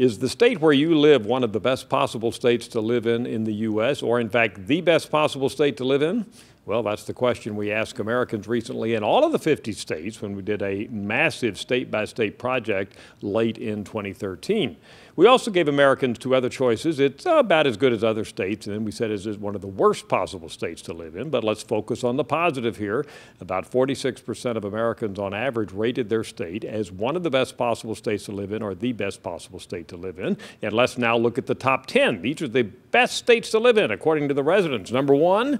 Is the state where you live one of the best possible states to live in the U.S., or in fact the best possible state to live in? Well, that's the question we asked Americans recently in all of the 50 states when we did a massive state-by-state project late in 2013. We also gave Americans two other choices. It's about as good as other states, and then we said, is it one of the worst possible states to live in? But let's focus on the positive here. About 46% of Americans on average rated their state as one of the best possible states to live in or the best possible state to live in. And let's now look at the top 10. These are the best states to live in according to the residents. Number 1,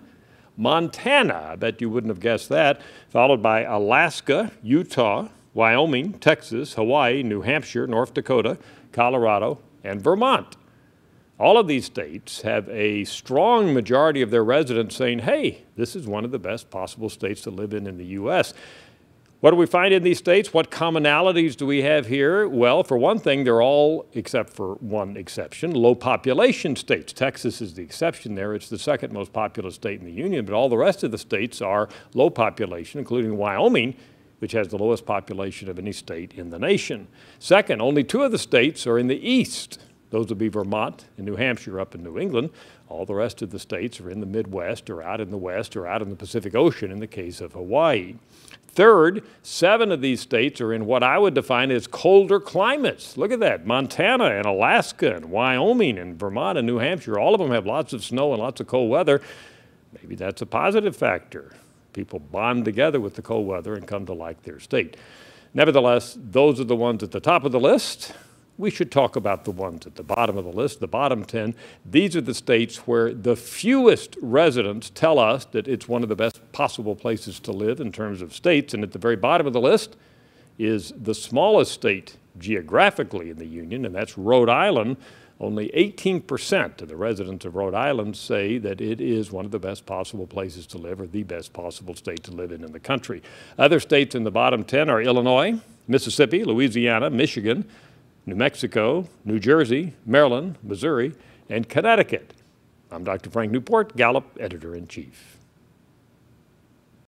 Montana. I bet you wouldn't have guessed that. Followed by Alaska, Utah, Wyoming, Texas, Hawaii, New Hampshire, North Dakota, Colorado, and Vermont. All of these states have a strong majority of their residents saying, hey, this is one of the best possible states to live in the U.S. What do we find in these states? What commonalities do we have here? Well, for one thing, they're all, except for one exception, low population states. Texas is the exception there. It's the second most populous state in the union, but all the rest of the states are low population, including Wyoming, which has the lowest population of any state in the nation. Second, only 2 of the states are in the east. Those would be Vermont and New Hampshire up in New England. All the rest of the states are in the Midwest or out in the West or out in the Pacific Ocean in the case of Hawaii. Third, 7 of these states are in what I would define as colder climates. Look at that. Montana and Alaska and Wyoming and Vermont and New Hampshire, all of them have lots of snow and lots of cold weather. Maybe that's a positive factor. People bond together with the cold weather and come to like their state. Nevertheless, those are the ones at the top of the list. We should talk about the ones at the bottom of the list, the bottom 10. These are the states where the fewest residents tell us that it's one of the best possible places to live in terms of states. And at the very bottom of the list is the smallest state geographically in the union, and that's Rhode Island. Only 18% of the residents of Rhode Island say that it is one of the best possible places to live or the best possible state to live in the country. Other states in the bottom 10 are Illinois, Mississippi, Louisiana, Michigan, New Mexico, New Jersey, Maryland, Missouri, and Connecticut. I'm Dr. Frank Newport, Gallup Editor-in-Chief.